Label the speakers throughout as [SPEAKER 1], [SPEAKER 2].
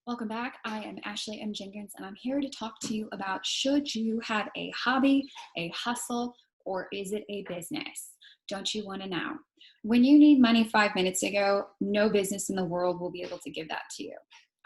[SPEAKER 1] Welcome back. I am Ashley M. Jenkins, and I'm here to talk to you about should you have a hobby, a hustle, or is it a business? Don't you want to know? When you need money 5 minutes ago, no business in the world will be able to give that to you.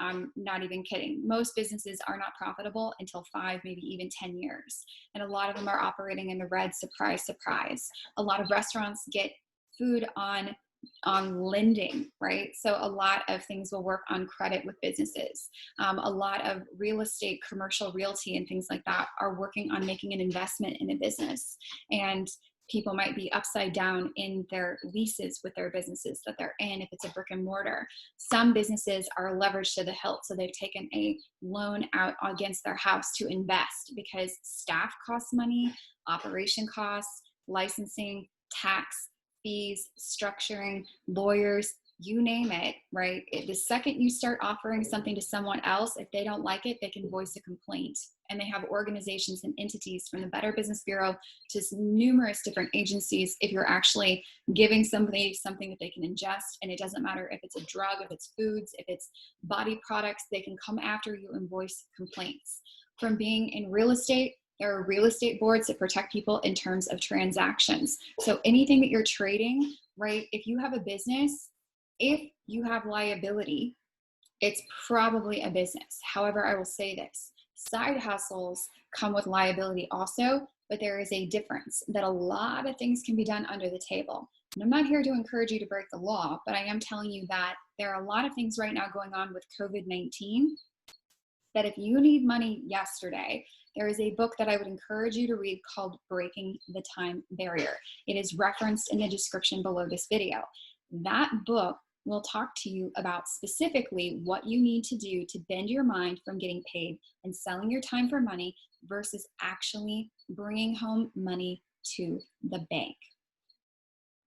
[SPEAKER 1] I'm not even kidding. Most businesses are not profitable until 5, maybe even 10 years. And a lot of them are operating in the red. Surprise, surprise. A lot of restaurants get food on lending, right? So a lot of things will work on credit with businesses. A lot of real estate, commercial realty, and things like that are working on making an investment in a business. And people might be upside down in their leases with their businesses that they're in if it's a brick and mortar. Some businesses are leveraged to the hilt, so they've taken a loan out against their house to invest because staff costs money, operation costs, licensing, tax, fees, structuring, lawyers, you name it, right? The second you start offering something to someone else, if they don't like it, they can voice a complaint. And they have organizations and entities from the Better Business Bureau to numerous different agencies. If you're actually giving somebody something that they can ingest, and it doesn't matter if it's a drug, if it's foods, if it's body products, they can come after you and voice complaints. From being in real estate, there are real estate boards that protect people in terms of transactions. So anything that you're trading, right? If you have a business, if you have liability, it's probably a business. However, I will say this, side hustles come with liability also, but there is a difference that a lot of things can be done under the table. And I'm not here to encourage you to break the law, but I am telling you that there are a lot of things right now going on with COVID-19 that if you need money yesterday, there is a book that I would encourage you to read called Breaking the Time Barrier. It is referenced in the description below this video. That book will talk to you about specifically what you need to do to bend your mind from getting paid and selling your time for money versus actually bringing home money to the bank.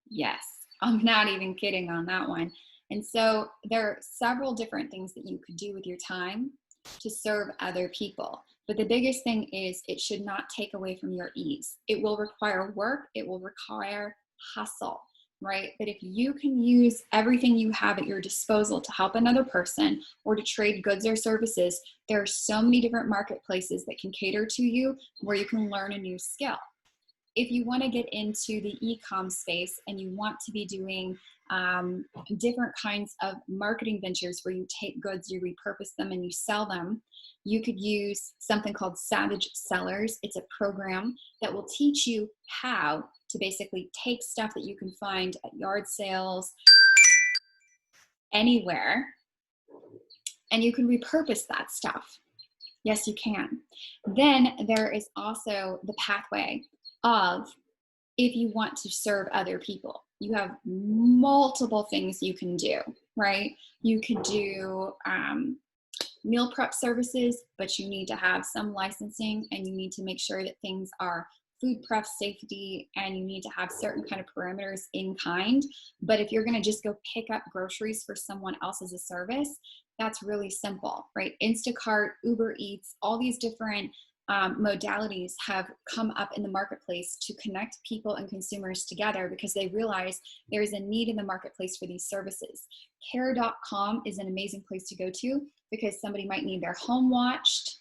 [SPEAKER 1] Yes, I'm not even kidding on that one. And so there are several different things that you could do with your time to serve other people. But the biggest thing is it should not take away from your ease. It will require work. It will require hustle, right? But if you can use everything you have at your disposal to help another person or to trade goods or services, there are so many different marketplaces that can cater to you where you can learn a new skill. If you want to get into the e-com space and you want to be doing different kinds of marketing ventures where you take goods, you repurpose them, and you sell them, you could use something called Savage Sellers. It's a program that will teach you how to basically take stuff that you can find at yard sales, anywhere, and you can repurpose that stuff. Yes, you can. Then there is also the pathway of if you want to serve other people. You have multiple things you can do, right? You could do meal prep services, but you need to have some licensing and you need to make sure that things are food prep safety and you need to have certain kind of parameters in kind. But if you're going to just go pick up groceries for someone else as a service, that's really simple, right? Instacart, Uber Eats, all these different modalities have come up in the marketplace to connect people and consumers together because they realize there's a need in the marketplace for these services. Care.com is an amazing place to go to because somebody might need their home watched,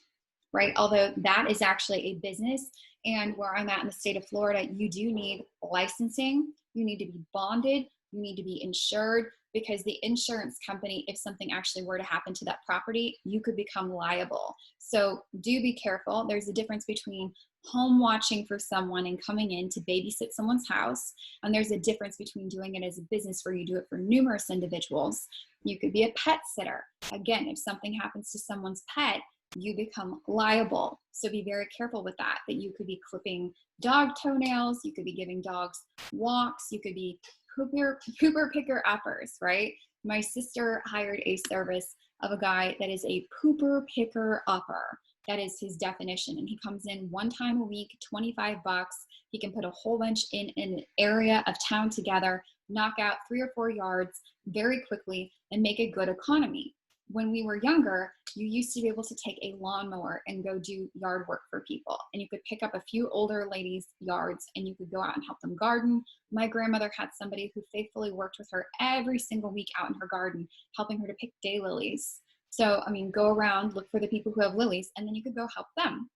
[SPEAKER 1] right? Although that is actually a business. And where I'm at in the state of Florida, you do need licensing. You need to be bonded. You need to be insured because the insurance company, if something actually were to happen to that property, you could become liable. So do be careful. There's a difference between home watching for someone and coming in to babysit someone's house. And there's a difference between doing it as a business where you do it for numerous individuals. You could be a pet sitter. Again, if something happens to someone's pet, you become liable. So be very careful with that you could be clipping dog toenails, you could be giving dogs walks, you could be pooper picker uppers, right? My sister hired a service of a guy that is a pooper picker upper. That is his definition. And he comes in one time a week, $25. He can put a whole bunch in an area of town together, knock out 3 or 4 yards very quickly and make a good economy. When we were younger, you used to be able to take a lawnmower and go do yard work for people. And you could pick up a few older ladies' yards and you could go out and help them garden. My grandmother had somebody who faithfully worked with her every single week out in her garden, helping her to pick daylilies. So, I mean, go around, look for the people who have lilies, and then you could go help them.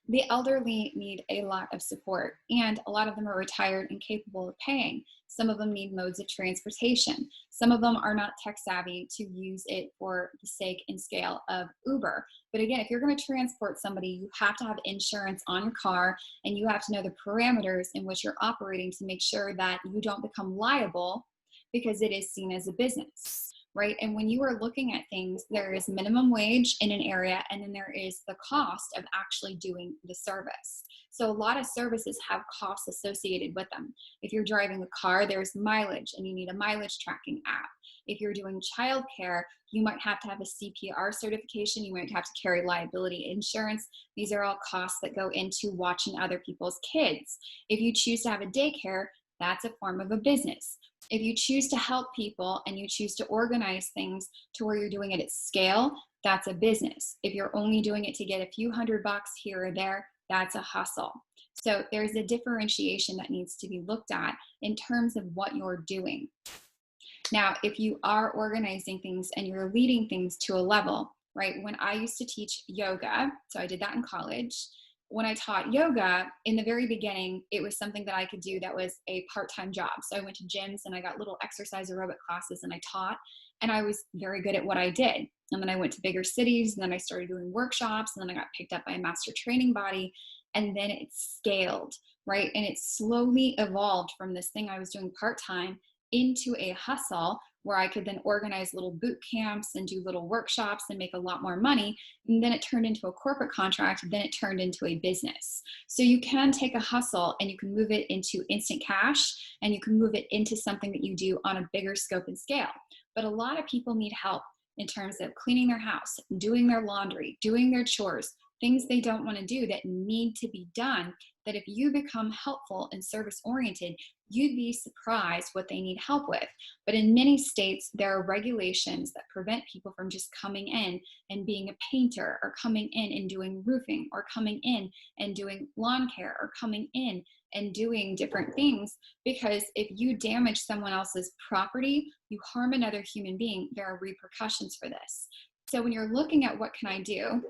[SPEAKER 1] The elderly need a lot of support, and a lot of them are retired and capable of paying. Some of them need modes of transportation. Some of them are not tech savvy to use it for the sake and scale of Uber. But again, if you're going to transport somebody, you have to have insurance on your car, and you have to know the parameters in which you're operating to make sure that you don't become liable because it is seen as a business. Right? And when you are looking at things, there is minimum wage in an area, and then there is the cost of actually doing the service. So a lot of services have costs associated with them. If you're driving a car, there's mileage, and you need a mileage tracking app. If you're doing childcare, you might have to have a CPR certification. You might have to carry liability insurance. These are all costs that go into watching other people's kids. If you choose to have a daycare, that's a form of a business. If you choose to help people and you choose to organize things to where you're doing it at scale, that's a business. If you're only doing it to get a few $100 here or there, that's a hustle. So there's a differentiation that needs to be looked at in terms of what you're doing. Now, if you are organizing things and you're leading things to a level, right? When I used to teach yoga, so I did that in college. When I taught yoga, in the very beginning, it was something that I could do that was a part-time job. So I went to gyms and I got little exercise aerobic classes and I taught, and I was very good at what I did. And then I went to bigger cities, and then I started doing workshops, and then I got picked up by a master training body, and then it scaled, right? And it slowly evolved from this thing I was doing part-time into a hustle where I could then organize little boot camps and do little workshops and make a lot more money. And then it turned into a corporate contract. Then it turned into a business. So you can take a hustle and you can move it into instant cash, and you can move it into something that you do on a bigger scope and scale. But a lot of people need help in terms of cleaning their house, doing their laundry, doing their chores, things they don't want to do that need to be done, that if you become helpful and service oriented, you'd be surprised what they need help with. But in many states, there are regulations that prevent people from just coming in and being a painter, or coming in and doing roofing, or coming in and doing lawn care, or coming in and doing different things. Because if you damage someone else's property, you harm another human being, there are repercussions for this. So when you're looking at what can I do,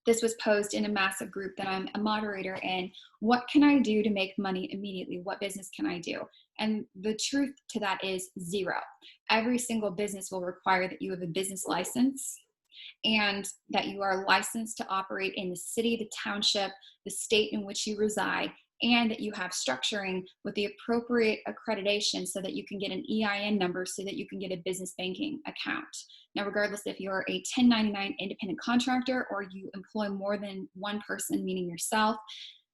[SPEAKER 1] this was posed in a massive group that I'm a moderator in. What can I do to make money immediately? What business can I do? And the truth to that is zero. Every single business will require that you have a business license, and that you are licensed to operate in the city, the township, the state in which you reside, and that you have structuring with the appropriate accreditation so that you can get an EIN number so that you can get a business banking account. Now, regardless if you're a 1099 independent contractor or you employ more than one person, meaning yourself,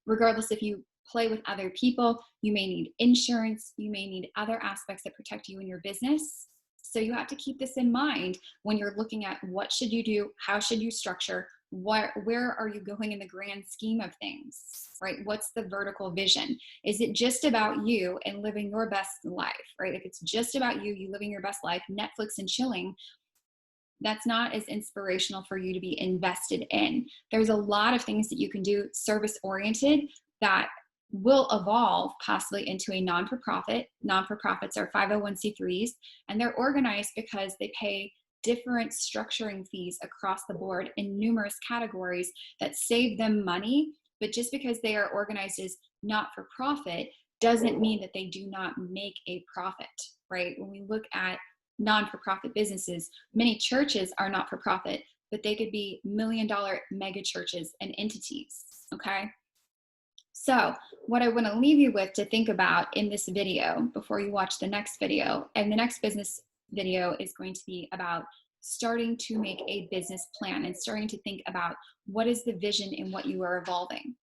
[SPEAKER 1] regardless if you play with other people, you may need insurance, you may need other aspects that protect you in your business. So you have to keep this in mind when you're looking at what should you do, how should you structure, where are you going in the grand scheme of things, right? What's the vertical vision? Is it just about you and living your best life, right? If it's just about you, you living your best life, Netflix and chilling, that's not as inspirational for you to be invested in. There's a lot of things that you can do service oriented that will evolve possibly into a non-for-profit. Non-for-profits are 501c3s, and they're organized because they pay different structuring fees across the board in numerous categories that save them money. But just because they are organized as not-for-profit doesn't mean that they do not make a profit, right? When we look at non-for-profit businesses, many churches are not-for-profit, but they could be million-dollar mega churches and entities, okay? So what I want to leave you with to think about in this video before you watch the next video, and the next business video is going to be about starting to make a business plan and starting to think about what is the vision in what you are evolving.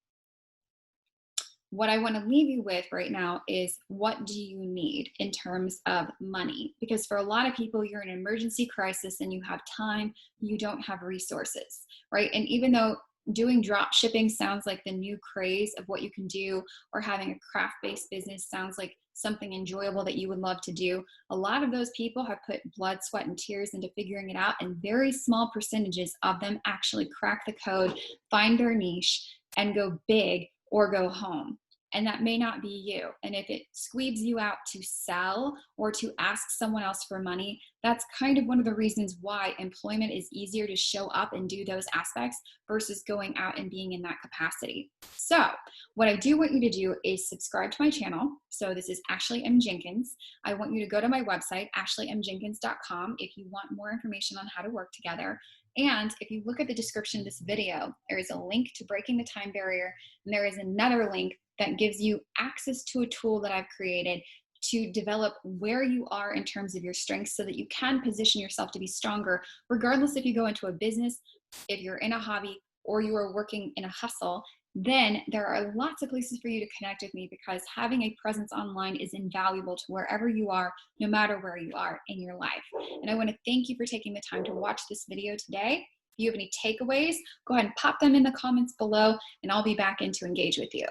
[SPEAKER 1] What I want to leave you with right now is, what do you need in terms of money? Because for a lot of people, you're in an emergency crisis and you have time, you don't have resources, right? And even though doing drop shipping sounds like the new craze of what you can do, or having a craft-based business sounds like something enjoyable that you would love to do, a lot of those people have put blood, sweat, and tears into figuring it out, and very small percentages of them actually crack the code, find their niche, and go big or go home. and that may not be you. And if it squeezes you out to sell or to ask someone else for money, that's kind of one of the reasons why employment is easier to show up and do those aspects versus going out and being in that capacity. So what I do want you to do is subscribe to my channel. So this is Ashley M. Jenkins. I want you to go to my website, ashleymjenkins.com, if you want more information on how to work together. And if you look at the description of this video, there is a link to breaking the time barrier, and there is another link that gives you access to a tool that I've created to develop where you are in terms of your strengths so that you can position yourself to be stronger, regardless if you go into a business, if you're in a hobby, or you are working in a hustle. Then there are lots of places for you to connect with me, because having a presence online is invaluable to wherever you are, no matter where you are in your life. And I want to thank you for taking the time to watch this video today. If you have any takeaways, go ahead and pop them in the comments below, and I'll be back in to engage with you.